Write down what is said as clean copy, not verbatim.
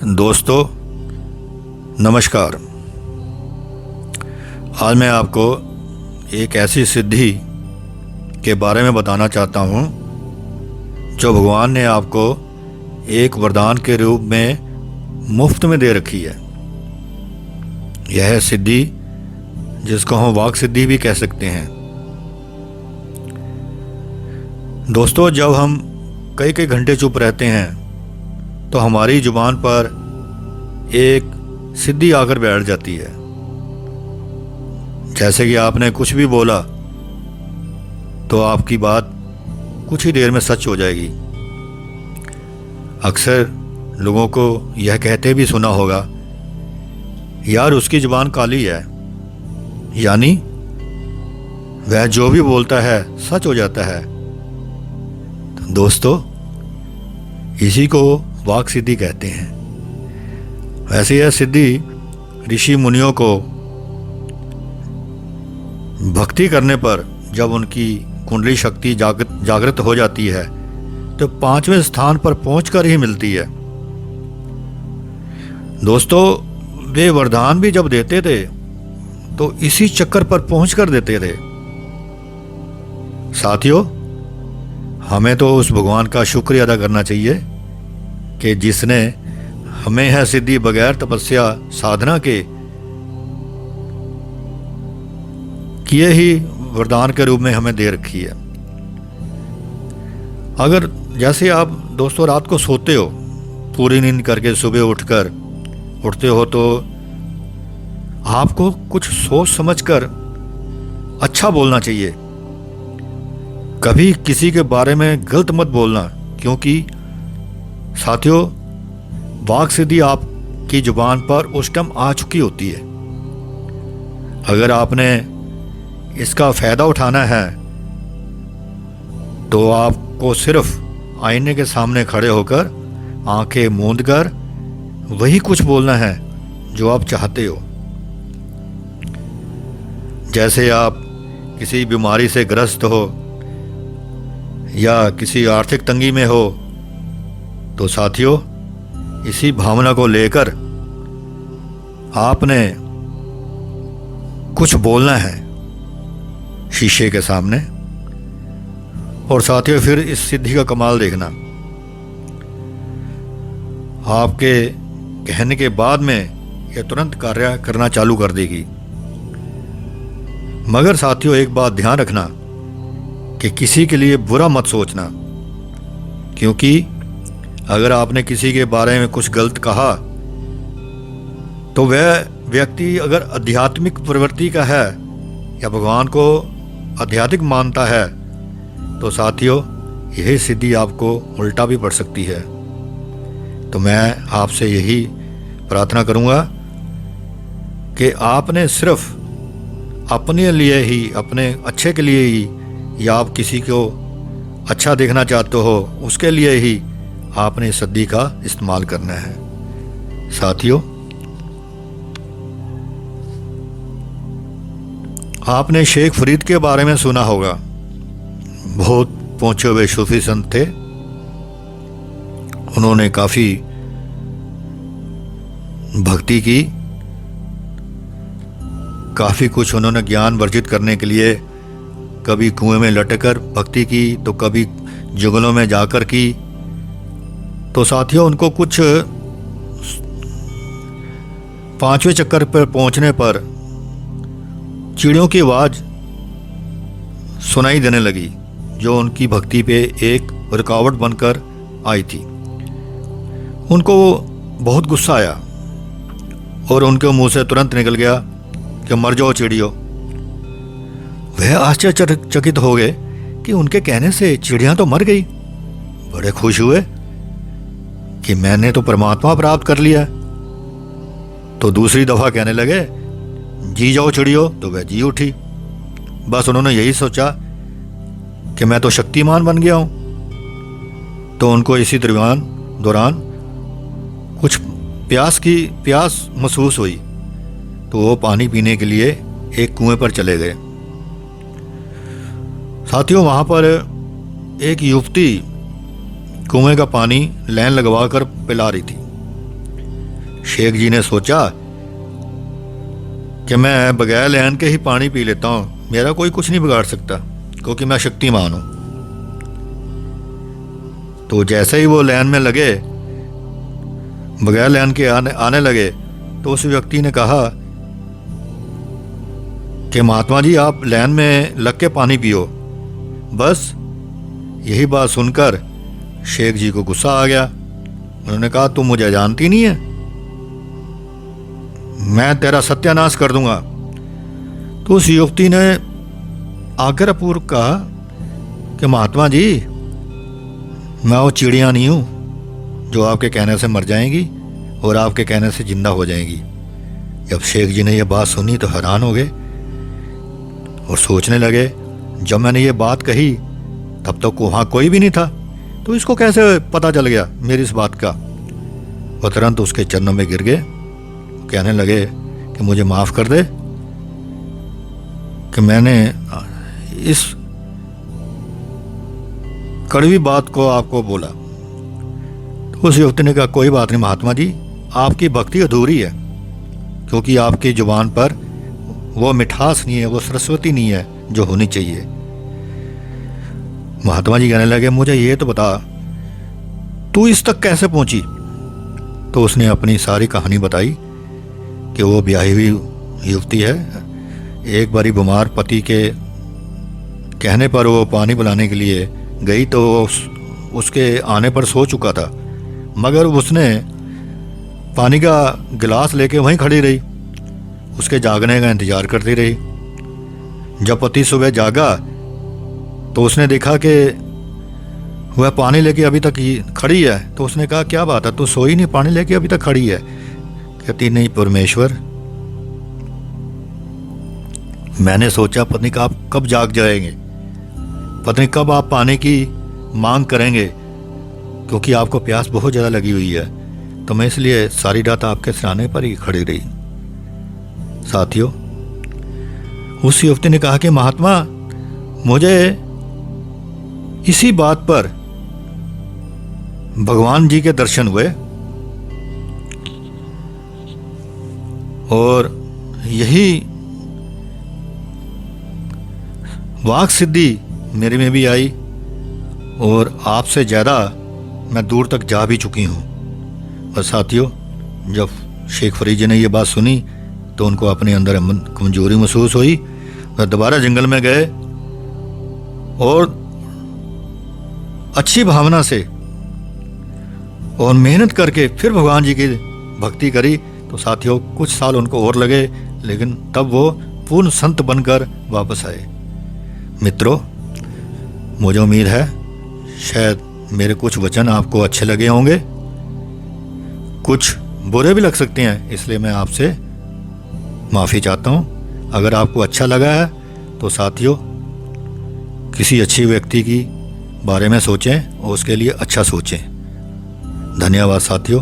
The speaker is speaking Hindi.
दोस्तों नमस्कार। आज मैं आपको एक ऐसी सिद्धि के बारे में बताना चाहता हूँ जो भगवान ने आपको एक वरदान के रूप में मुफ्त में दे रखी है। यह सिद्धि जिसको हम वाक सिद्धि भी कह सकते हैं। दोस्तों, जब हम कई कई घंटे चुप रहते हैं तो हमारी जुबान पर एक सिद्धि आकर बैठ जाती है। जैसे कि आपने कुछ भी बोला तो आपकी बात कुछ ही देर में सच हो जाएगी। अक्सर लोगों को यह कहते भी सुना होगा, यार उसकी जुबान काली है, यानी वह जो भी बोलता है सच हो जाता है। तो दोस्तों, इसी को वाक सिद्धि कहते हैं। वैसे यह सिद्धि ऋषि मुनियों को भक्ति करने पर जब उनकी कुंडली शक्ति जागृत हो जाती है तो 5वें स्थान पर पहुंचकर ही मिलती है। दोस्तों, वे वरदान भी जब देते थे तो इसी चक्कर पर पहुंचकर देते थे। साथियों, हमें तो उस भगवान का शुक्रिया अदा करना चाहिए कि जिसने हमें यह सिद्धि बगैर तपस्या साधना के किए ही वरदान के रूप में हमें दे रखी है। अगर जैसे आप दोस्तों रात को सोते हो, पूरी नींद करके सुबह उठते हो तो आपको कुछ सोच समझकर अच्छा बोलना चाहिए। कभी किसी के बारे में गलत मत बोलना, क्योंकि साथियों वाक सिद्धि आपकी जुबान पर उस टाइम आ चुकी होती है। अगर आपने इसका फायदा उठाना है तो आपको सिर्फ आईने के सामने खड़े होकर आंखें मूंद कर वही कुछ बोलना है जो आप चाहते हो। जैसे आप किसी बीमारी से ग्रस्त हो या किसी आर्थिक तंगी में हो तो साथियों, इसी भावना को लेकर आपने कुछ बोलना है शीशे के सामने। और साथियों, फिर इस सिद्धि का कमाल देखना, आपके कहने के बाद में यह तुरंत कार्य करना चालू कर देगी। मगर साथियों, एक बात ध्यान रखना कि किसी के लिए बुरा मत सोचना, क्योंकि अगर आपने किसी के बारे में कुछ गलत कहा तो वह व्यक्ति अगर आध्यात्मिक प्रवृत्ति का है या भगवान को आध्यात्मिक मानता है तो साथियों, यही सिद्धि आपको उल्टा भी पड़ सकती है। तो मैं आपसे यही प्रार्थना करूंगा कि आपने सिर्फ अपने लिए ही, अपने अच्छे के लिए ही, या आप किसी को अच्छा देखना चाहते हो उसके लिए ही आपने इस सिद्धि का इस्तेमाल करना है। साथियों, आपने शेख फरीद के बारे में सुना होगा। बहुत पहुंचे हुए सूफी संत थे। उन्होंने काफी भक्ति की, काफी कुछ उन्होंने ज्ञान वर्जित करने के लिए कभी कुएं में लटकर भक्ति की तो कभी जंगलों में जाकर की। तो साथियों, उनको कुछ 5वें चक्कर पर पहुंचने पर चिड़ियों की आवाज सुनाई देने लगी, जो उनकी भक्ति पे एक रुकावट बनकर आई थी। उनको बहुत गुस्सा आया और उनके मुंह से तुरंत निकल गया कि मर जाओ चिड़ियों। वह आश्चर्यचकित हो गए कि उनके कहने से चिड़ियां तो मर गई। बड़े खुश हुए कि मैंने तो परमात्मा प्राप्त कर लिया। तो दूसरी दफा कहने लगे, जी जाओ चिड़ियों, तो वह जी उठी। बस उन्होंने यही सोचा कि मैं तो शक्तिमान बन गया हूं। तो उनको इसी दौरान कुछ प्यास महसूस हुई, तो वो पानी पीने के लिए एक कुएं पर चले गए। साथियों, वहां पर एक युवती कुएं का पानी लाइन लगवा कर पिला रही थी। शेख जी ने सोचा कि मैं बगैर लैन के ही पानी पी लेता हूँ, मेरा कोई कुछ नहीं बिगाड़ सकता क्योंकि मैं शक्तिमान हूँ। तो जैसे ही वो लैन में लगे, बगैर लैन के आने लगे, तो उस व्यक्ति ने कहा कि महात्मा जी आप लैन में लग के पानी पियो। बस यही बात सुनकर शेख जी को गुस्सा आ गया। उन्होंने कहा तुम मुझे जानती नहीं है, मैं तेरा सत्यानाश कर दूंगा। तो उस युवती ने आग्रहपूर्वक कहा कि महात्मा जी मैं वो चिड़िया नहीं हूँ जो आपके कहने से मर जाएंगी और आपके कहने से जिंदा हो जाएंगी। जब शेख जी ने यह बात सुनी तो हैरान हो गए और सोचने लगे, जब मैंने ये बात कही तब तक तो वहाँ कोई भी नहीं था, तो इसको कैसे पता चल गया मेरी इस बात का। वह तुरंत उसके चरणों में गिर गए, कहने लगे कि मुझे माफ़ कर दे कि मैंने इस कड़वी बात को आपको बोला। तो उस युवती ने कहा कोई बात नहीं महात्मा जी, आपकी भक्ति अधूरी है क्योंकि आपकी जुबान पर वो मिठास नहीं है, वो सरस्वती नहीं है जो होनी चाहिए। महात्मा जी कहने लगे मुझे ये तो बता तू इस तक कैसे पहुंची। तो उसने अपनी सारी कहानी बताई कि वो ब्याही हुई युवती है, एक बारी बीमार पति के कहने पर वो पानी पिलाने के लिए गई तो उसके आने पर सो चुका था, मगर उसने पानी का गिलास लेके वहीं खड़ी रही, उसके जागने का इंतज़ार करती रही। जब पति सुबह जागा तो उसने देखा कि वह पानी लेके अभी तक खड़ी है। तो उसने कहा क्या बात है, तू सोई नहीं, पानी लेके अभी तक खड़ी है। कहती नहीं परमेश्वर, मैंने सोचा पत्नी का आप कब जाग जाएंगे, पत्नी कब आप पानी की मांग करेंगे, क्योंकि आपको प्यास बहुत ज़्यादा लगी हुई है, तो मैं इसलिए सारी रात आपके सिराने पर ही खड़ी रही। साथियों, उस युवती ने कहा कि महात्मा मुझे इसी बात पर भगवान जी के दर्शन हुए और यही वाक सिद्धि मेरे में भी आई और आपसे ज़्यादा मैं दूर तक जा भी चुकी हूँ। और साथियों, जब शेख फरीद जी ने ये बात सुनी तो उनको अपने अंदर कमजोरी महसूस हुई। वह दोबारा जंगल में गए और अच्छी भावना से और मेहनत करके फिर भगवान जी की भक्ति करी। तो साथियों, कुछ साल उनको और लगे, लेकिन तब वो पूर्ण संत बनकर वापस आए। मित्रों, मुझे उम्मीद है शायद मेरे कुछ वचन आपको अच्छे लगे होंगे, कुछ बुरे भी लग सकते हैं, इसलिए मैं आपसे माफ़ी चाहता हूँ। अगर आपको अच्छा लगा है तो साथियों, किसी अच्छी व्यक्ति की बारे में सोचें और उसके लिए अच्छा सोचें। धन्यवाद साथियों।